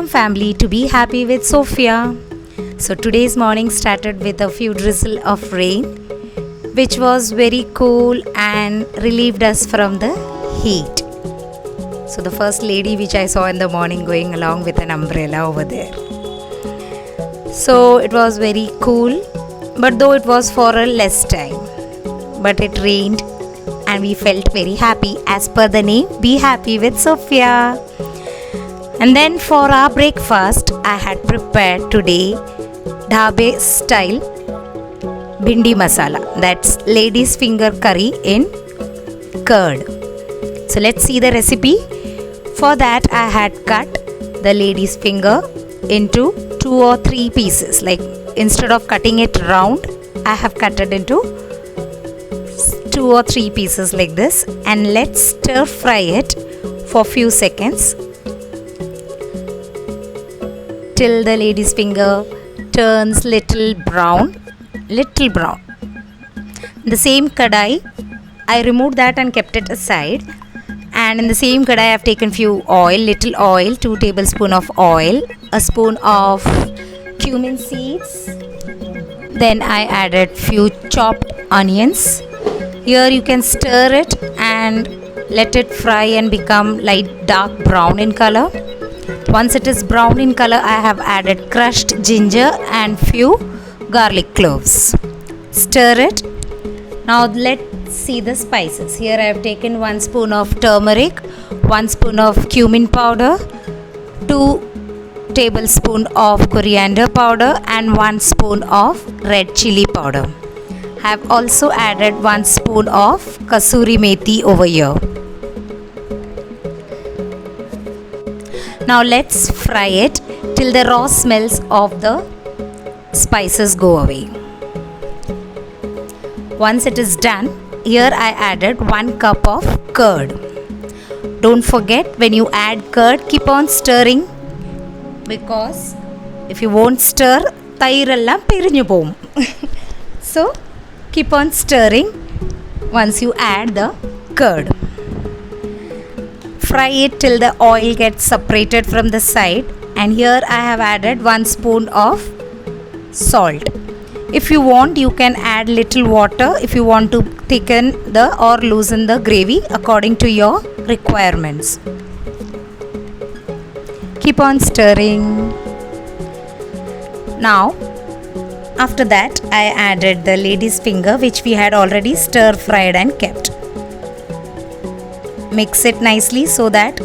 family to be happy with Sophia. So today's morning started with a few drizzle of rain, which was very cool and relieved us from the heat. So the first lady which I saw in the morning going along with an umbrella over there. So it was very cool, but though it was for a less time. But it rained and we felt very happy. As per the name, be happy with Sophia. And then for our breakfast, I had prepared today Daba style Bhindi masala. That's lady's finger curry in curd. So let's see the recipe. For that, I had cut the lady's finger into 2 or 3 pieces. Like instead of cutting it round, I have cut it into 2 or 3 pieces like this. And let's stir fry it for few seconds till the lady's finger turns little brown. The same kadai, I removed that and kept it aside. And in the same kadai, I have taken little oil, 2 tablespoons of oil, a spoon of cumin seeds. Then I added few chopped onions. Here you can stir it and let it fry and become light dark brown in color. Once it is brown in color, I have added crushed ginger and few garlic cloves. Stir it. Now let's see the spices. Here I have taken 1 spoon of turmeric, 1 spoon of cumin powder, 2 tablespoons of coriander powder and 1 spoon of red chili powder. I have also added 1 spoon of kasuri methi over here. Now let's fry it till the raw smells of the spices go away. Once it is done, here I added 1 cup of curd. Don't forget, when you add curd, keep on stirring, because if you won't stir, thairallam pirinju povum. So keep on stirring once you add the curd. Fry it till the oil gets separated from the side, and here I have added 1 spoon of salt. If you want, you can add little water if you want to thicken or loosen the gravy according to your requirements. Keep on stirring. Now, after that, I added the lady's finger which we had already stir fried and kept. Mix it nicely so that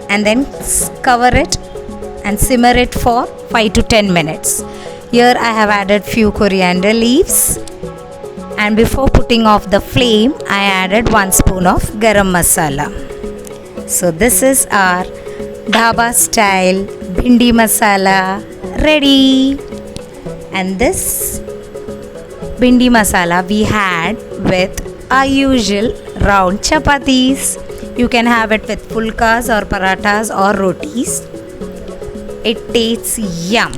and then cover it and simmer it for 5 to 10 minutes. Here I have added few coriander leaves, and before putting off the flame, I added 1 spoon of garam masala. So this is our Daba style Bhindi masala ready. And this Bhindi masala we had with our usual round chapatis. You can have it with fulkas or parathas or rotis. It tastes yum.